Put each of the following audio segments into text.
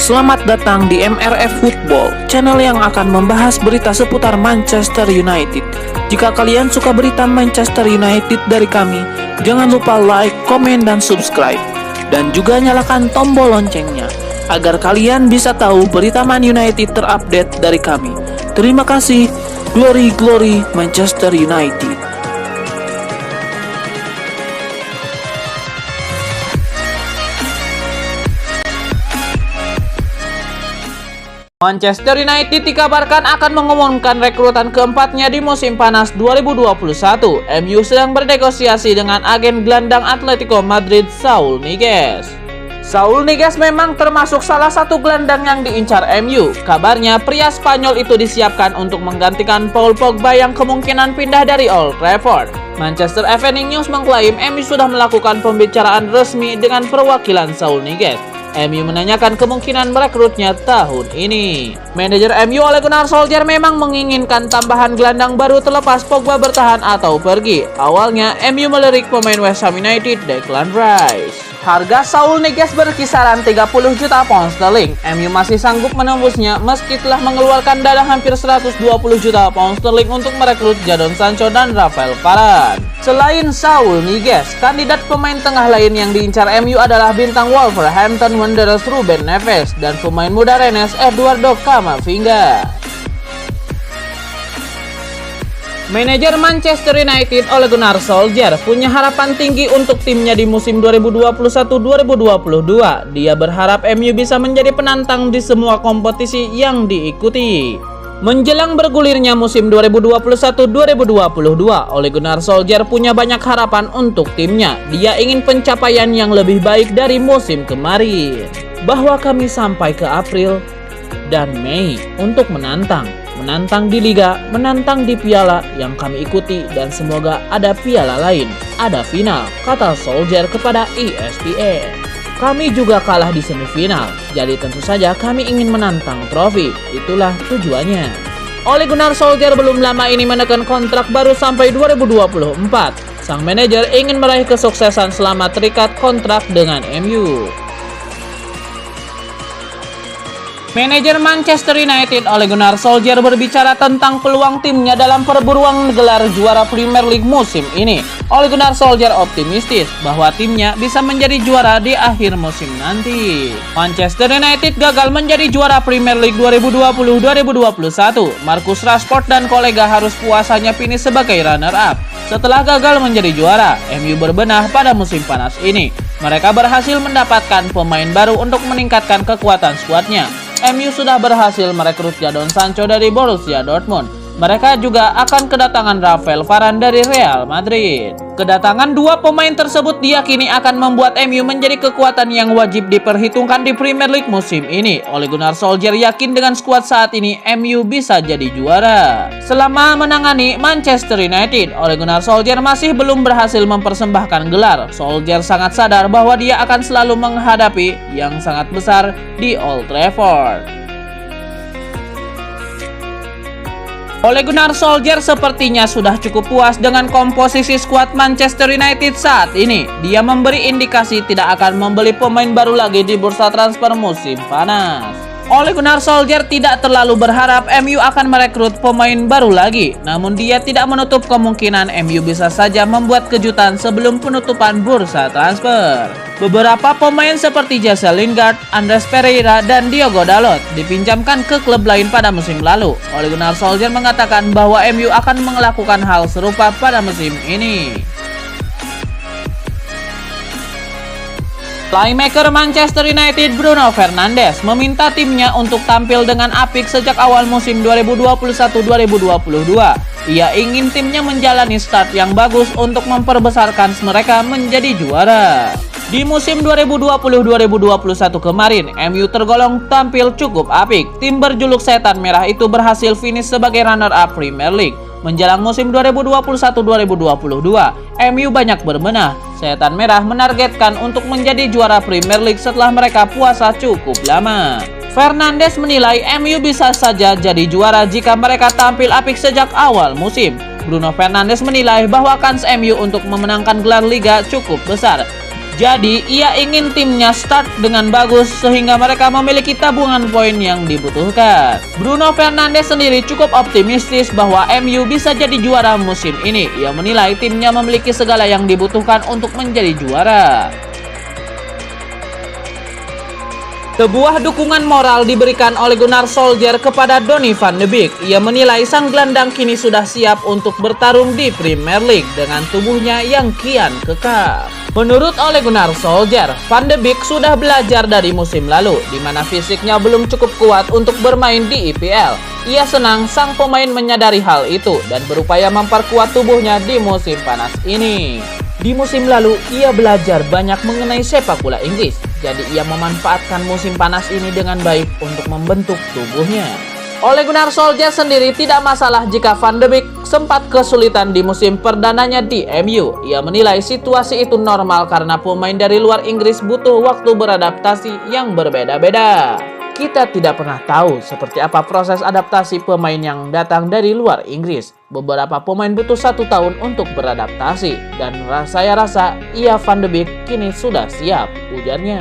Selamat datang di MRF Football, channel yang akan membahas berita seputar Manchester United. Jika kalian suka berita Manchester United dari kami, jangan lupa like, komen, dan subscribe. Dan juga nyalakan tombol loncengnya, agar kalian bisa tahu berita Man United terupdate dari kami. Terima kasih, Glory Glory Manchester United. Manchester United dikabarkan akan mengumumkan rekrutan keempatnya di musim panas 2021. MU sedang bernegosiasi dengan agen gelandang Atletico Madrid Saul Niguez. Saul Niguez memang termasuk salah satu gelandang yang diincar MU. Kabarnya pria Spanyol itu disiapkan untuk menggantikan Paul Pogba yang kemungkinan pindah dari Old Trafford. Manchester Evening News mengklaim MU sudah melakukan pembicaraan resmi dengan perwakilan Saul Niguez. MU menanyakan kemungkinan merekrutnya tahun ini. Manajer MU Ole Gunnar Solskjaer memang menginginkan tambahan gelandang baru terlepas Pogba bertahan atau pergi. Awalnya MU melirik pemain West Ham United Declan Rice. Harga Saul Niguez berkisaran 30 juta pound sterling. MU masih sanggup menembusnya meski telah mengeluarkan dana hampir 120 juta pound sterling untuk merekrut Jadon Sancho dan Rafael Varane. Selain Saul Niguez, kandidat pemain tengah lain yang diincar MU adalah bintang Wolverhampton Wanderers Ruben Neves dan pemain muda Rennes Eduardo Camavinga. Manajer Manchester United Ole Gunnar Solskjaer punya harapan tinggi untuk timnya di musim 2021-2022. Dia berharap MU bisa menjadi penantang di semua kompetisi yang diikuti. Menjelang bergulirnya musim 2021-2022, Ole Gunnar Solskjaer punya banyak harapan untuk timnya. Dia ingin pencapaian yang lebih baik dari musim kemarin. Bahwa kami sampai ke April dan Mei untuk menantang di Liga, menantang di piala yang kami ikuti, dan semoga ada piala lain, ada final, kata Solskjaer kepada ESPN. Kami juga kalah di semifinal, jadi tentu saja kami ingin menantang trofi, itulah tujuannya. Ole Gunnar Solskjaer belum lama ini menekan kontrak baru sampai 2024. Sang manajer ingin meraih kesuksesan selama terikat kontrak dengan MU. Manajer Manchester United Ole Gunnar Solskjaer berbicara tentang peluang timnya dalam perburuan gelar juara Premier League musim ini. Ole Gunnar Solskjaer optimistis bahwa timnya bisa menjadi juara di akhir musim nanti. Manchester United gagal menjadi juara Premier League 2020-2021. Marcus Rashford dan kolega harus puas hanya finish sebagai runner-up. Setelah gagal menjadi juara, MU berbenah pada musim panas ini. Mereka berhasil mendapatkan pemain baru untuk meningkatkan kekuatan skuadnya. MU sudah berhasil merekrut Jadon Sancho dari Borussia Dortmund. Mereka juga akan kedatangan Rafael Varane dari Real Madrid. Kedatangan dua pemain tersebut diyakini akan membuat MU menjadi kekuatan yang wajib diperhitungkan di Premier League musim ini. Ole Gunnar Solskjaer yakin dengan skuad saat ini MU bisa jadi juara. Selama menangani Manchester United, Ole Gunnar Solskjaer masih belum berhasil mempersembahkan gelar. Solskjaer sangat sadar bahwa dia akan selalu menghadapi yang sangat besar di Old Trafford. Ole Gunnar Solskjaer sepertinya sudah cukup puas dengan komposisi skuad Manchester United saat ini. Dia memberi indikasi tidak akan membeli pemain baru lagi di bursa transfer musim panas. Ole Gunnar Solskjaer tidak terlalu berharap MU akan merekrut pemain baru lagi. Namun dia tidak menutup kemungkinan MU bisa saja membuat kejutan sebelum penutupan bursa transfer. Beberapa pemain seperti Jesse Lingard, Andreas Pereira, dan Diogo Dalot dipinjamkan ke klub lain pada musim lalu. Ole Gunnar Solskjaer mengatakan bahwa MU akan melakukan hal serupa pada musim ini. Playmaker Manchester United Bruno Fernandes meminta timnya untuk tampil dengan apik sejak awal musim 2021-2022. Ia ingin timnya menjalani start yang bagus untuk memperbesar kans mereka menjadi juara. Di musim 2020-2021 kemarin, MU tergolong tampil cukup apik. Tim berjuluk Setan Merah itu berhasil finish sebagai runner-up Premier League. Menjelang musim 2021-2022, MU banyak berbenah. Setan Merah menargetkan untuk menjadi juara Premier League setelah mereka puasa cukup lama. Fernandes menilai MU bisa saja jadi juara jika mereka tampil apik sejak awal musim. Bruno Fernandes menilai bahwa kans MU untuk memenangkan gelar Liga cukup besar. Jadi, ia ingin timnya start dengan bagus sehingga mereka memiliki tabungan poin yang dibutuhkan. Bruno Fernandes sendiri cukup optimistis bahwa MU bisa jadi juara musim ini. Ia menilai timnya memiliki segala yang dibutuhkan untuk menjadi juara. Sebuah dukungan moral diberikan oleh Gunnar Solskjaer kepada Donny van de Beek. Ia menilai sang gelandang kini sudah siap untuk bertarung di Premier League dengan tubuhnya yang kian kekar. Menurut Ole Gunnar Solskjaer, Van de Beek sudah belajar dari musim lalu, di mana fisiknya belum cukup kuat untuk bermain di IPL. Ia senang sang pemain menyadari hal itu dan berupaya memperkuat tubuhnya di musim panas ini. Di musim lalu, ia belajar banyak mengenai sepak bola Inggris, jadi ia memanfaatkan musim panas ini dengan baik untuk membentuk tubuhnya. Ole Gunnar Solskjaer sendiri tidak masalah jika Van de Beek sempat kesulitan di musim perdananya di MU. Ia menilai situasi itu normal karena pemain dari luar Inggris butuh waktu beradaptasi yang berbeda-beda. Kita tidak pernah tahu seperti apa proses adaptasi pemain yang datang dari luar Inggris. Beberapa pemain butuh 1 tahun untuk beradaptasi, dan saya rasa ia Van de Beek kini sudah siap, ujarnya.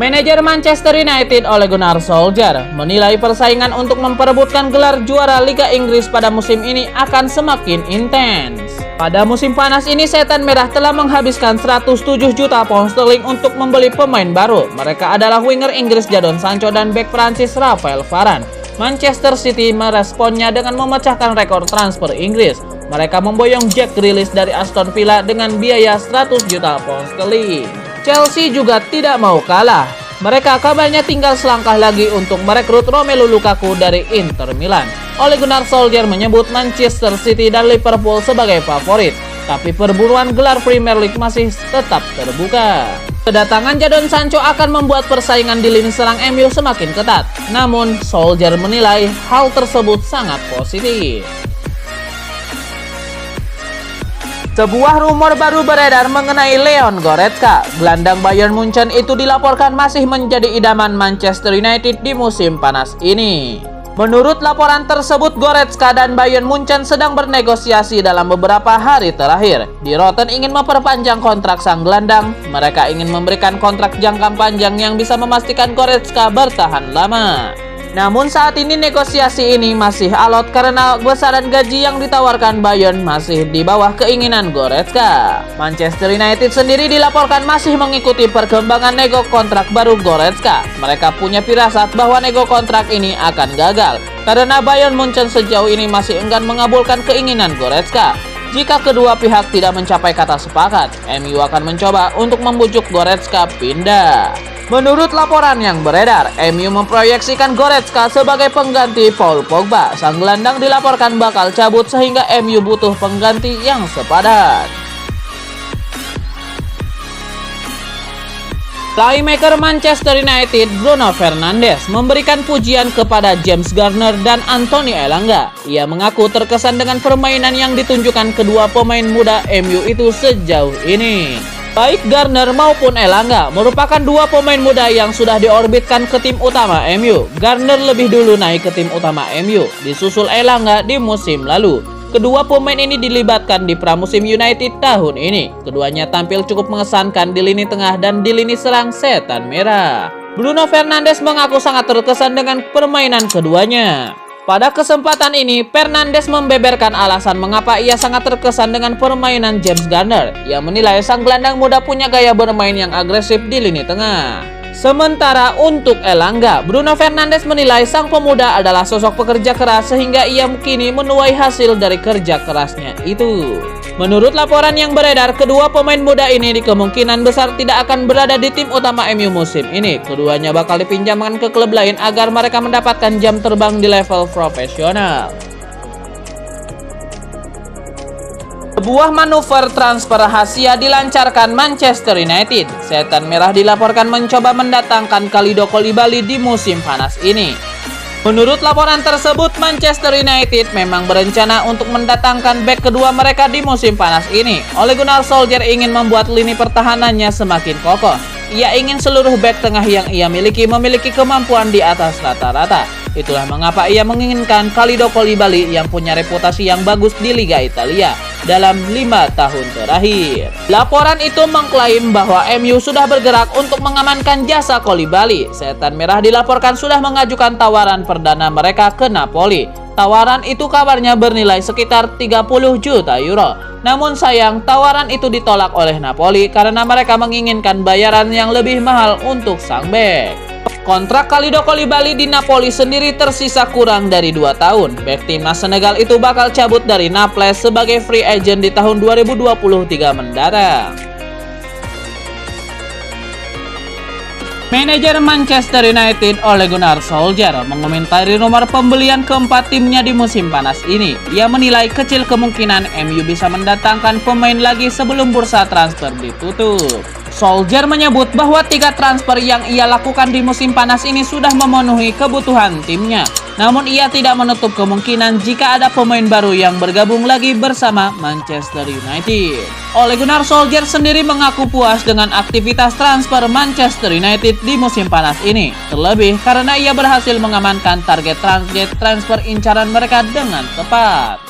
Manajer Manchester United Ole Gunnar Solskjaer menilai persaingan untuk memperebutkan gelar juara Liga Inggris pada musim ini akan semakin intens. Pada musim panas ini, Setan Merah telah menghabiskan 107 juta pound sterling untuk membeli pemain baru. Mereka adalah winger Inggris Jadon Sancho dan bek Prancis Raphael Varane. Manchester City meresponnya dengan memecahkan rekor transfer Inggris. Mereka memboyong Jack Grealish dari Aston Villa dengan biaya 100 juta pound sterling. Chelsea juga tidak mau kalah. Mereka kabarnya tinggal selangkah lagi untuk merekrut Romelu Lukaku dari Inter Milan. Ole Gunnar Solskjaer menyebut Manchester City dan Liverpool sebagai favorit, tapi perburuan gelar Premier League masih tetap terbuka. Kedatangan Jadon Sancho akan membuat persaingan di lini serang MU semakin ketat. Namun, Solskjaer menilai hal tersebut sangat positif. Sebuah rumor baru beredar mengenai Leon Goretzka. Gelandang Bayern Munchen itu dilaporkan masih menjadi idaman Manchester United di musim panas ini. Menurut laporan tersebut, Goretzka dan Bayern Munchen sedang bernegosiasi dalam beberapa hari terakhir. Die Roten ingin memperpanjang kontrak sang gelandang. Mereka ingin memberikan kontrak jangka panjang yang bisa memastikan Goretzka bertahan lama. Namun saat ini negosiasi ini masih alot karena besaran gaji yang ditawarkan Bayern masih di bawah keinginan Goretzka. Manchester United sendiri dilaporkan masih mengikuti perkembangan nego kontrak baru Goretzka. Mereka punya firasat bahwa nego kontrak ini akan gagal karena Bayern Munchen sejauh ini masih enggan mengabulkan keinginan Goretzka. Jika kedua pihak tidak mencapai kata sepakat, MU akan mencoba untuk membujuk Goretzka pindah. Menurut laporan yang beredar, MU memproyeksikan Goretzka sebagai pengganti Paul Pogba. Sang gelandang dilaporkan bakal cabut sehingga MU butuh pengganti yang sepadan. Playmaker Manchester United Bruno Fernandes memberikan pujian kepada James Garner dan Anthony Elanga. Ia mengaku terkesan dengan permainan yang ditunjukkan kedua pemain muda MU itu sejauh ini. Baik Garner maupun Elanga merupakan dua pemain muda yang sudah diorbitkan ke tim utama MU. Garner lebih dulu naik ke tim utama MU, disusul Elanga di musim lalu. Kedua pemain ini dilibatkan di pramusim United tahun ini. Keduanya tampil cukup mengesankan di lini tengah dan di lini serang Setan Merah. Bruno Fernandes mengaku sangat terkesan dengan permainan keduanya. Pada kesempatan ini, Fernandes membeberkan alasan mengapa ia sangat terkesan dengan permainan James Garner. Ia menilai sang gelandang muda punya gaya bermain yang agresif di lini tengah. Sementara untuk Elanga, Bruno Fernandes menilai sang pemuda adalah sosok pekerja keras sehingga ia kini menuai hasil dari kerja kerasnya itu. Menurut laporan yang beredar, kedua pemain muda ini kemungkinan besar tidak akan berada di tim utama MU musim ini. Keduanya bakal dipinjamkan ke klub lain agar mereka mendapatkan jam terbang di level profesional. Sebuah manuver transfer rahasia dilancarkan Manchester United. Setan Merah dilaporkan mencoba mendatangkan Kalidou Koulibaly di musim panas ini. Menurut laporan tersebut, Manchester United memang berencana untuk mendatangkan bek kedua mereka di musim panas ini. Ole Gunnar Solskjaer ingin membuat lini pertahanannya semakin kokoh. Ia ingin seluruh bek tengah yang ia miliki memiliki kemampuan di atas rata-rata. Itulah mengapa ia menginginkan Kalidou Koulibaly yang punya reputasi yang bagus di Liga Italia. dalam 5 tahun terakhir. Laporan itu mengklaim bahwa MU sudah bergerak untuk mengamankan jasa Koulibaly. Setan Merah dilaporkan sudah mengajukan tawaran perdana mereka ke Napoli. Tawaran itu kabarnya bernilai sekitar 30 juta euro. Namun sayang, tawaran itu ditolak oleh Napoli karena mereka menginginkan bayaran yang lebih mahal untuk sang bek. Kontrak Kalidou Koulibaly di Napoli sendiri tersisa kurang dari 2 tahun. Bek timnas Senegal itu bakal cabut dari Naples sebagai free agent di tahun 2023 mendatang. Manajer Manchester United Ole Gunnar Solskjaer mengomentari rumor pembelian keempat timnya di musim panas ini. Ia menilai kecil kemungkinan MU bisa mendatangkan pemain lagi sebelum bursa transfer ditutup. Solskjaer menyebut bahwa 3 transfer yang ia lakukan di musim panas ini sudah memenuhi kebutuhan timnya. Namun ia tidak menutup kemungkinan jika ada pemain baru yang bergabung lagi bersama Manchester United. Ole Gunnar Solskjaer sendiri mengaku puas dengan aktivitas transfer Manchester United di musim panas ini. Terlebih karena ia berhasil mengamankan target transfer incaran mereka dengan tepat.